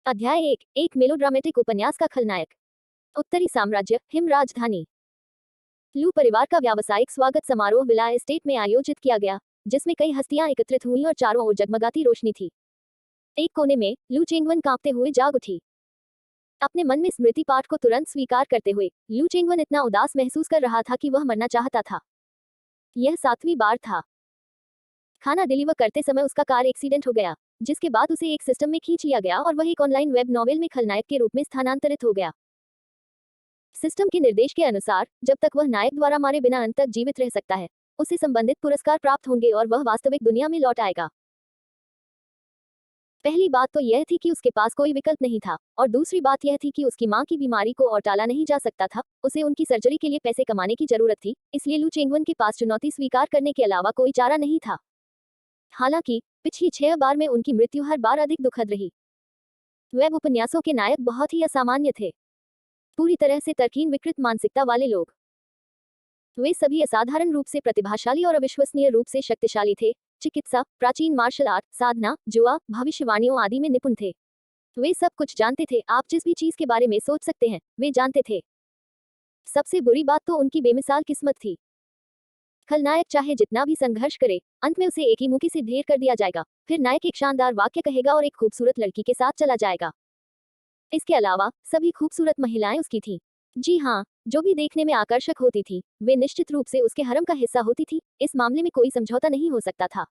अध्याय एक मेलोड्रामेटिक उपन्यास का खलनायक। उत्तरी साम्राज्य, हिम राजधानी। लू परिवार का व्यावसायिक स्वागत समारोह विला एस्टेट में आयोजित किया गया, जिसमें कई हस्तियां एकत्रित हुईं और चारों ओर जगमगाती रोशनी थी। एक कोने में लू चेंगवन कांपते हुए जाग उठी। अपने मन में स्मृति पाठ को तुरंत स्वीकार करते हुए लू चेंगवन इतना उदास महसूस कर रहा था कि वह मरना चाहता था। यह 7वीं बार था। खाना डिलीवर करते समय उसका कार एक्सीडेंट हो गया, जिसके बाद उसे एक सिस्टम में खींच लिया गया और वह एक ऑनलाइन वेब नॉवेल में खलनायक के रूप में स्थानांतरित हो गया। सिस्टम के निर्देश के अनुसार जब तक वह नायक द्वारा मारे बिना अंत तक जीवित रह सकता है, उसे संबंधित पुरस्कार प्राप्त होंगे और वह वास्तविक दुनिया में लौट आएगा। पहली बात तो यह थी कि उसके पास कोई विकल्प नहीं था, और दूसरी बात यह थी कि उसकी मां की बीमारी को और टाला नहीं जा सकता था। उसे उनकी सर्जरी के लिए पैसे कमाने की जरूरत थी, इसलिए लू चेंगवन के पास चुनौती स्वीकार करने के अलावा कोई चारा नहीं था। हालांकि पिछली 6 बार में उनकी मृत्यु हर बार अधिक दुखद रही। वेब उपन्यासों के नायक बहुत ही असामान्य थे, पूरी तरह से तर्कहीन विकृत मानसिकता वाले लोग। वे सभी असाधारण रूप से प्रतिभाशाली और अविश्वसनीय रूप से शक्तिशाली थे। चिकित्सा, प्राचीन मार्शल आर्ट, साधना, जुआ, भविष्यवाणियों आदि में निपुण थे। वे सब कुछ जानते थे, आप जिस भी चीज के बारे में सोच सकते हैं वे जानते थे। सबसे बुरी बात तो उनकी बेमिसाल किस्मत थी। खलनायक चाहे जितना भी संघर्ष करे, अंत में उसे एक ही मुक्की से ढेर कर दिया जाएगा। फिर नायक एक शानदार वाक्य कहेगा और एक खूबसूरत लड़की के साथ चला जाएगा। इसके अलावा सभी खूबसूरत महिलाएं उसकी थीं। जी हाँ, जो भी देखने में आकर्षक होती थी, वे निश्चित रूप से उसके हरम का हिस्सा होती थी। इस मामले में कोई समझौता नहीं हो सकता था।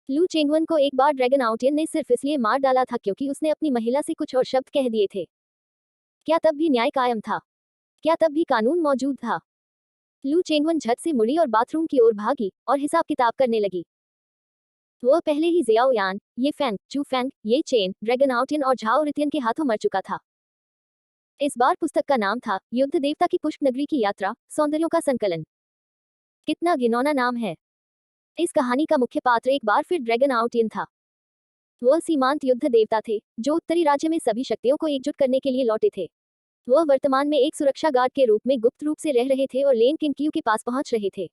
लू चेंगवन को एक बार ड्रैगन आउटियन ने सिर्फ इसलिए मार डाला था क्योंकि उसने अपनी महिला से कुछ और शब्द कह दिए थे। क्या तब भी न्याय कायम था? क्या तब भी कानून मौजूद था? लू चेंगवन झट से मुड़ी और बाथरूम की ओर भागी और हिसाब किताब करने लगी। वह पहले ही जियाओ यान, ये फैंग, चू फैंग, ये चेन, ड्रैगन आउटियन और झाओ रितियन के हाथों मर चुका था। इस बार पुस्तक का नाम था युद्ध देवता की पुष्प नगरी की यात्रा, सौंदर्यों का संकलन। कितना घिनौना नाम है। इस कहानी का मुख्य पात्र एक बार फिर ड्रैगन आउटियन था। वह सीमांत युद्ध देवता थे, जो उत्तरी राज्य में सभी शक्तियों को एकजुट करने के लिए लौटे थे। वह वर्तमान में एक सुरक्षा गार्ड के रूप में गुप्त रूप से रह रहे थे और लेन किनकियू के पास पहुंच रहे थे।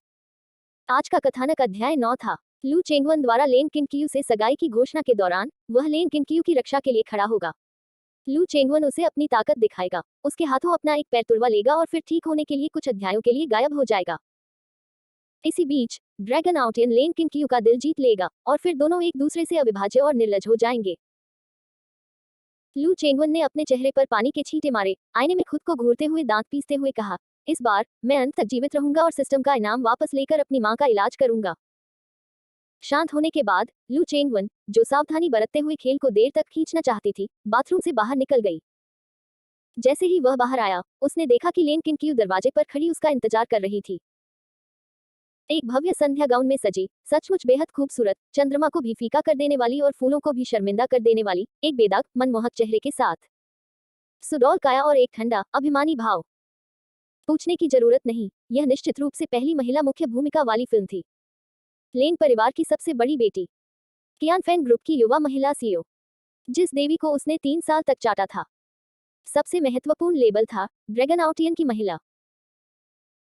आज का कथानक अध्याय 9 था। लू चेंगवन द्वारा लेन किनकियू से सगाई की घोषणा के दौरान वह लेन किनकियू की रक्षा के लिए खड़ा होगा। लू चेंगवन उसे अपनी ताकत दिखाएगा, उसके हाथों अपना एक पैर तुड़वा लेगा और फिर ठीक होने के लिए कुछ अध्यायों के लिए गायब हो जाएगा। इसी बीच ड्रैगन आउटियन लेन किनकियू का दिल जीत लेगा और फिर दोनों एक दूसरे से अविभाज्य और निर्लज हो जाएंगे। लू चेंगवन ने अपने चेहरे पर पानी के छींटे मारे, आईने में खुद को घूरते हुए दांत पीसते हुए कहा, इस बार मैं अंत तक जीवित रहूंगा और सिस्टम का इनाम वापस लेकर अपनी मां का इलाज करूंगा। शांत होने के बाद लू चेंगवन, जो सावधानी बरतते हुए खेल को देर तक खींचना चाहती थी, बाथरूम से बाहर निकल गई। जैसे ही वह बाहर आया, उसने देखा कि लेन किनकियू दरवाजे पर खड़ी उसका इंतजार कर रही थी। एक भव्य संध्या गाउन में सजी, सचमुच बेहद खूबसूरत, चंद्रमा को भी फीका कर देने वाली और फूलों को भी शर्मिंदा कर देने वाली, एक बेदाग मनमोहक चेहरे के साथ सुडौल काया और एक ठंडा अभिमानी भाव। पूछने की जरूरत नहीं, यह निश्चित रूप से पहली महिला मुख्य भूमिका वाली फिल्म थी। लेन परिवार की सबसे बड़ी बेटी, कियान फैन ग्रुप की युवा महिला सीईओ, जिस देवी को उसने 3 साल तक चाटा था। सबसे महत्वपूर्ण लेबल था ड्रैगन आउटियन की महिला।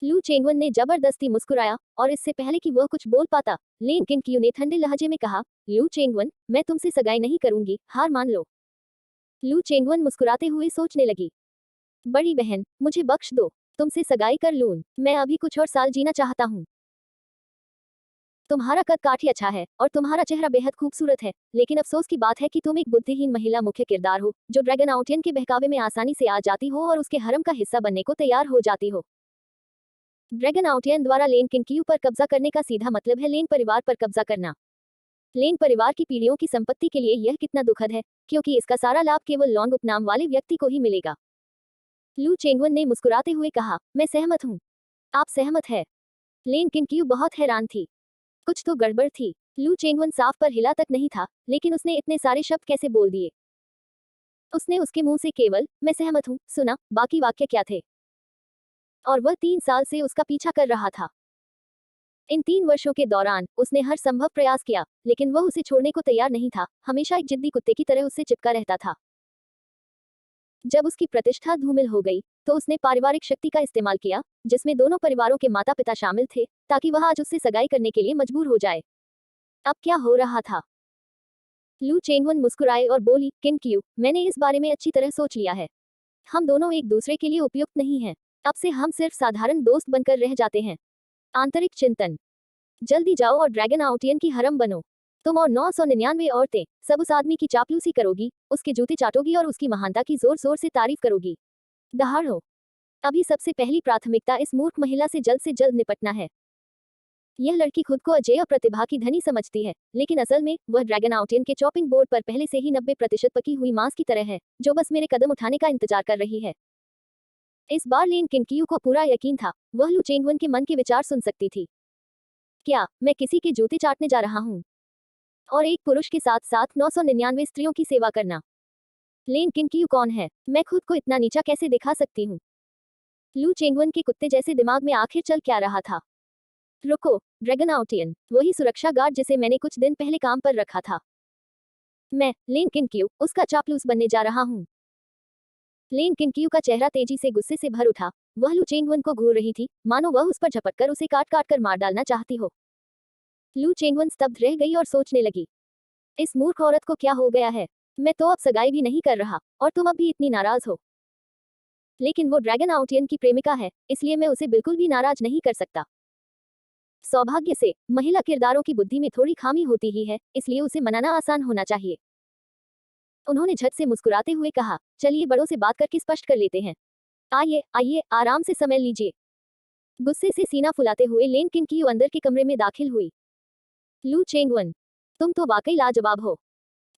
लू चेंगवन ने जबरदस्ती मुस्कुराया, और इससे पहले कि वह कुछ बोल पाता, लेन किनकियू ने ठंडे लहजे में कहा, लू चेंगवन, मैं तुमसे सगाई नहीं करूंगी, हार मान लो। लू चेंगवन मुस्कुराते हुए सोचने लगी, बड़ी बहन, मुझे बख्श दो, तुमसे सगाई कर लूं, मैं अभी कुछ और साल जीना चाहता हूँ। तुम्हारा कद काठी अच्छा है और तुम्हारा चेहरा बेहद खूबसूरत है, लेकिन अफसोस की बात है कि तुम एक बुद्धिहीन महिला मुख्य किरदार हो, जो ड्रैगन आउटियन के बहकावे में आसानी से आ जाती हो और उसके हरम का हिस्सा बनने को तैयार हो जाती हो। ड्रैगन आउटियन द्वारा लेन किनकियू पर कब्जा करने का सीधा मतलब है लेन परिवार पर कब्जा करना। लेन परिवार की पीढ़ियों की संपत्ति के लिए यह कितना दुखद है, क्योंकि इसका सारा लाभ केवल लॉन्ग उपनाम वाले व्यक्ति को ही मिलेगा। लू चेंगवन ने मुस्कुराते हुए कहा, मैं सहमत हूँ। आप सहमत है? लेन किनकियू बहुत हैरान थी। कुछ तो गड़बड़ थी। लू चेंगवन साफ पर हिला तक नहीं था, लेकिन उसने इतने सारे शब्द कैसे बोल दिए? उसने उसके मुंह से केवल मैं सहमत हूँ सुना, बाकी वाक्य क्या थे? और वह 3 साल से उसका पीछा कर रहा था। इन 3 वर्षों के दौरान उसने हर संभव प्रयास किया, लेकिन वह उसे छोड़ने को तैयार नहीं था, हमेशा एक जिद्दी कुत्ते की तरह उससे चिपका रहता था। जब उसकी प्रतिष्ठा धूमिल हो गई, तो उसने पारिवारिक शक्ति का इस्तेमाल किया, जिसमें दोनों परिवारों के माता पिता शामिल थे, ताकि वह आज उससे सगाई करने के लिए मजबूर हो जाए। अब क्या हो रहा था? लू चेंगवन मुस्कुराए और बोली, किन क्यू, मैंने इस बारे में अच्छी तरह सोच लिया है। हम दोनों एक दूसरे के लिए उपयुक्त नहीं हैं। अब से हम सिर्फ साधारण दोस्त बनकर रह जाते हैं। आंतरिक चिंतन। जल्दी जाओ और ड्रैगन आउटियन की हरम बनो। तुम और 999 औरतें सब उस आदमी की चापलूसी करोगी, उसके जूते चाटोगी और उसकी महानता की जोर जोर से तारीफ करोगी। दहाड़ो। अभी सबसे पहली प्राथमिकता इस मूर्ख महिला से जल्द निपटना है। यह लड़की खुद को अजेय प्रतिभा की धनी समझती है, लेकिन असल में वह ड्रैगन आउटियन के चॉपिंग बोर्ड पर पहले से ही 90% पकी हुई मांस की तरह है, जो बस मेरे कदम उठाने का इंतजार कर रही है। इस बार लेन किनकियू को पूरा यकीन था, वह लू चेंगवन के मन के विचार सुन सकती थी। क्या मैं किसी के जूते चाटने जा रहा हूँ? और एक पुरुष के साथ साथ 999 स्त्रियों की सेवा करना। लेन किनकियू कौन है? मैं खुद को इतना नीचा कैसे दिखा सकती हूँ? लू चेंगवन के कुत्ते जैसे दिमाग में आखिर चल क्या रहा था? रुको, ड्रैगन आउटियन, वही सुरक्षा गार्ड जिसे मैंने कुछ दिन पहले काम पर रखा था। मैं, लेन किनक्यू, उसका चापलूस बनने जा रहा हूँ। लेन किनक्यू का चेहरा तेजी से गुस्से से भर उठा। वह लू चेंगवन को घूर रही थी, मानो वह उस पर झपट कर उसे काट काट कर मार डालना चाहती हो। लू चेंगवन स्तब्ध रह गई और सोचने लगी, इस मूर्ख औरत को क्या हो गया है? मैं तो अब सगाई भी नहीं कर रहा, और तुम अब भी इतनी नाराज हो। लेकिन वो ड्रैगन आउटियन की प्रेमिका है, इसलिए मैं उसे बिल्कुल भी नाराज नहीं कर सकता। सौभाग्य से महिला किरदारों की बुद्धि में थोड़ी खामी होती ही है, इसलिए उसे मनाना आसान होना चाहिए। उन्होंने झट से मुस्कुराते हुए कहा, चलिए बड़ों से बात करके स्पष्ट कर लेते हैं। आइए आइए, आराम से समय लीजिए। गुस्से से सीना फुलाते हुए लेन किनकियू अंदर के कमरे में दाखिल हुई। लू चेंगवन, तुम तो वाकई लाजवाब हो।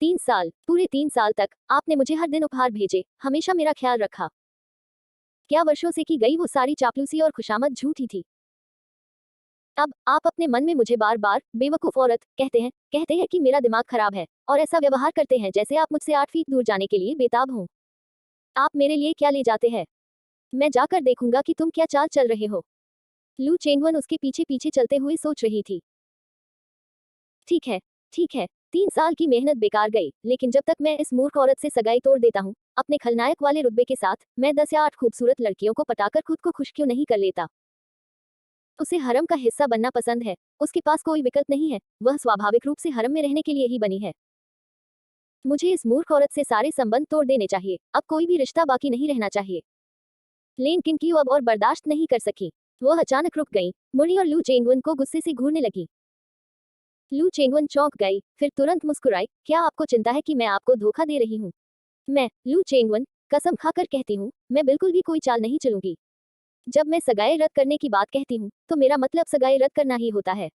3 साल, पूरे 3 साल तक आपने मुझे हर दिन उपहार भेजे, हमेशा मेरा ख्याल रखा। क्या वर्षों से की गई वो सारी चापलूसी और खुशामद झूठी थी? अब आप अपने मन में मुझे बार बार बेवकूफ औरत कहते हैं कि मेरा दिमाग खराब है, और ऐसा व्यवहार करते हैं जैसे आप मुझसे 8 फीट दूर जाने के लिए बेताब हो। आप मेरे लिए क्या ले जाते हैं? मैं जाकर देखूंगा कि तुम क्या चाल चल रहे हो। लू चेंगवन उसके पीछे पीछे चलते हुए सोच रही थी। ठीक है, ठीक है, 3 साल की मेहनत बेकार गई, लेकिन जब तक मैं इस मूर्ख औरत से सगाई तोड़ देता हूँ, अपने खलनायक वाले रुतबे के साथ, मैं 10 या 8 खूबसूरत लड़कियों को पटाकर खुद को खुश क्यों नहीं कर लेता? उसे हरम का हिस्सा बनना पसंद है, उसके पास कोई विकल्प नहीं है, वह स्वाभाविक रूप से हरम में रहने के लिए ही बनी है। मुझे इस मूर्ख औरत से सारे संबंध तोड़ देने चाहिए, अब कोई भी रिश्ता बाकी नहीं रहना चाहिए। लेन किनकियू अब और बर्दाश्त नहीं कर सकी। वह अचानक रुक गई, मुड़ी और लू चेंगवन को गुस्से से घूरने लगी। लू चेंगवन चौंक गई, फिर तुरंत मुस्कुराई, क्या आपको चिंता है कि मैं आपको धोखा दे रही हूँ? मैं, लू चेंगवन, कसम खाकर कहती हूँ, मैं बिल्कुल भी कोई चाल नहीं चलूंगी। जब मैं सगाई रद्द करने की बात कहती हूँ, तो मेरा मतलब सगाई रद्द करना ही होता है।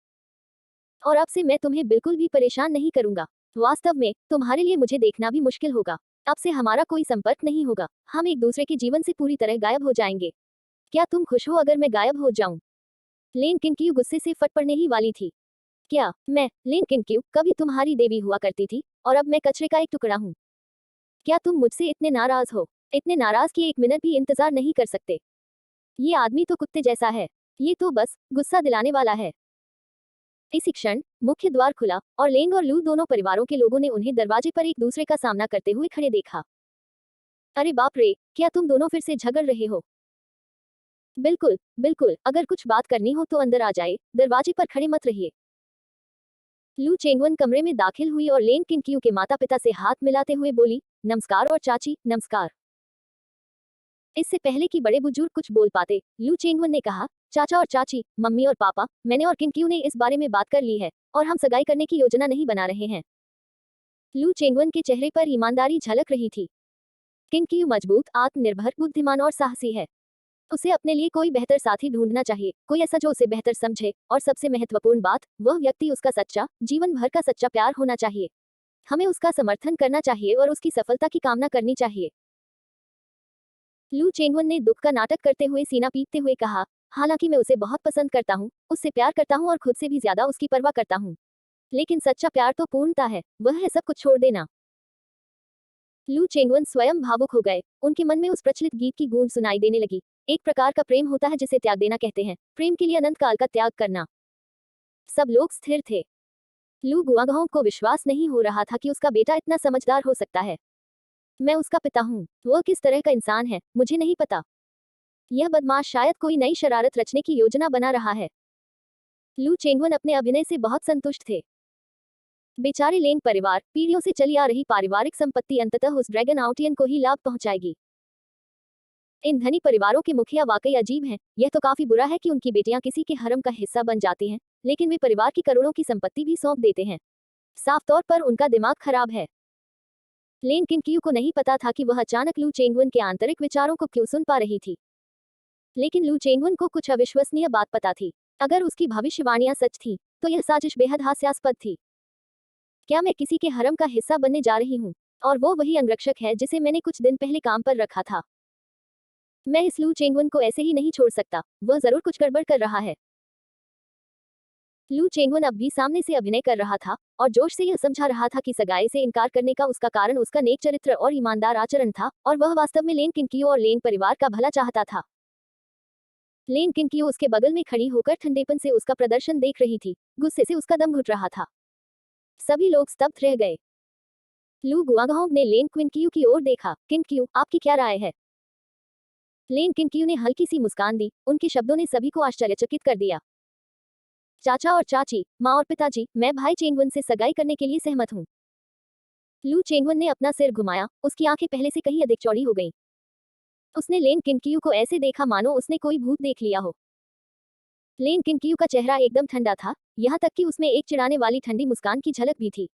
और अब से मैं तुम्हें बिल्कुल भी परेशान नहीं करूंगा। वास्तव में तुम्हारे लिए मुझे देखना भी मुश्किल होगा। अब से हमारा कोई संपर्क नहीं होगा, हम एक दूसरे के जीवन से पूरी तरह गायब हो जाएंगे। क्या तुम खुश हो अगर मैं गायब हो जाऊं? लेन किनक्यू गुस्से से फट पड़ने ही वाली थी। क्या मैं, लेन किनक्यू, कभी तुम्हारी देवी हुआ करती थी, और अब मैं कचरे का एक टुकड़ा हूँ? क्या तुम मुझसे इतने नाराज हो, इतने नाराज कि 1 मिनट भी इंतजार नहीं कर सकते? ये आदमी तो कुत्ते जैसा है, ये तो बस गुस्सा दिलाने वाला है। इसी क्षण मुख्य द्वार खुला और लेंग और लू दोनों परिवारों के लोगों ने उन्हें दरवाजे पर एक दूसरे का सामना करते हुए खड़े देखा। अरे बाप रे, क्या तुम दोनों फिर से झगड़ रहे हो? बिल्कुल बिल्कुल, अगर कुछ बात करनी हो तो अंदर आ जाए, दरवाजे पर खड़े मत रहिए। लू चेंगवन कमरे में दाखिल हुई और लेन किनकियू के माता पिता से हाथ मिलाते हुए बोली, नमस्कार और चाची नमस्कार। इससे पहले कि बड़े बुजुर्ग कुछ बोल पाते, लू चेंगवन ने कहा, चाचा और चाची, मम्मी और पापा, मैंने और किनक्यू ने इस बारे में बात कर ली है, और हम सगाई करने की योजना नहीं बना रहे हैं। लू चेंगवन के चेहरे पर ईमानदारी झलक रही थी। किनक्यू मजबूत, आत्मनिर्भर, बुद्धिमान और साहसी है। उसे अपने लिए कोई बेहतर साथी ढूंढना चाहिए, कोई ऐसा जो उसे बेहतर समझे, और सबसे महत्वपूर्ण बात, वह व्यक्ति उसका सच्चा, जीवन भर का सच्चा प्यार होना चाहिए। हमें उसका समर्थन करना चाहिए और उसकी सफलता की कामना करनी चाहिए। लू चेंगवन ने दुख का नाटक करते हुए सीना पीटते हुए कहा, हालांकि मैं उसे बहुत पसंद करता हूँ, उससे प्यार करता हूँ और खुद से भी ज्यादा उसकी परवाह करता हूँ, लेकिन सच्चा प्यार तो पूर्णता है, वह है सब कुछ छोड़ देना। लू चेंगवन स्वयं भावुक हो गए, उनके मन में उस प्रचलित गीत की गूंज सुनाई देने लगी। एक प्रकार का प्रेम होता है जिसे त्याग देना कहते हैं, प्रेम के लिए अनंत काल का त्याग करना। सब लोग स्थिर थे। लू गुआंगहों को विश्वास नहीं हो रहा था कि उसका बेटा इतना समझदार हो सकता है। मैं उसका पिता हूँ, वह किस तरह का इंसान है मुझे नहीं पता। यह बदमाश शायद कोई नई शरारत रचने की योजना बना रहा है। लू चेंगवन अपने अभिनय से बहुत संतुष्ट थे। बेचारे लेंग परिवार, पीढ़ियों से चली आ रही पारिवारिक संपत्ति अंततः उस ड्रैगन आउटियन को ही लाभ पहुंचाएगी। इन धनी परिवारों के मुखिया वाकई अजीब हैं। यह तो काफी बुरा है कि उनकी बेटियां किसी के हरम का हिस्सा बन जाती हैं, लेकिन वे परिवार की करोड़ों की संपत्ति भी सौंप देते हैं। साफ तौर पर उनका दिमाग खराब है। लेन किनक्यू को नहीं पता था कि वह अचानक लू चेंगवन के आंतरिक विचारों को क्यों सुन पा रही थी, लेकिन लू चेंगवन को कुछ अविश्वसनीय बात पता थी। अगर उसकी भविष्यवाणियां सच थी, तो यह साजिश बेहद हास्यास्पद थी। क्या मैं किसी के हरम का हिस्सा बनने जा रही हूँ? और वो वही अंगरक्षक है जिसे मैंने कुछ दिन पहले काम पर रखा था। मैं इस लू चेंगवन को ऐसे ही नहीं छोड़ सकता, वह जरूर कुछ गड़बड़ कर रहा है। लू चेंगवन अब भी सामने से अभिनय कर रहा था और जोश से यह समझा रहा था कि सगाई से इनकार करने का उसका कारण उसका नेक चरित्र और ईमानदार आचरण था, और वह वास्तव में लेन किनकियो और लेन परिवार का भला चाहता था। लेन किनकियो उसके बगल में खड़ी होकर ठंडेपन से उसका प्रदर्शन देख रही थी, गुस्से से उसका दम घुट रहा था। सभी लोग स्तब्ध रह गए। लू गुआंगहोंग ने लेन क्विनकियो की ओर देखा। किनकियो, आपकी क्या राय है? लेन किनकियो ने हल्की सी मुस्कान दी। उनके शब्दों ने सभी को आश्चर्यचकित कर दिया। चाचा और चाची, माँ और पिताजी, मैं भाई चेंगवन से सगाई करने के लिए सहमत हूँ। लू चेंगवन ने अपना सिर घुमाया, उसकी आंखें पहले से कहीं अधिक चौड़ी हो गईं। उसने लेन किनकियो को ऐसे देखा मानो उसने कोई भूत देख लिया हो। लेन किनकियो का चेहरा एकदम ठंडा था, यहाँ तक कि उसमें एक चिढ़ाने वाली ठंडी मुस्कान की झलक भी थी।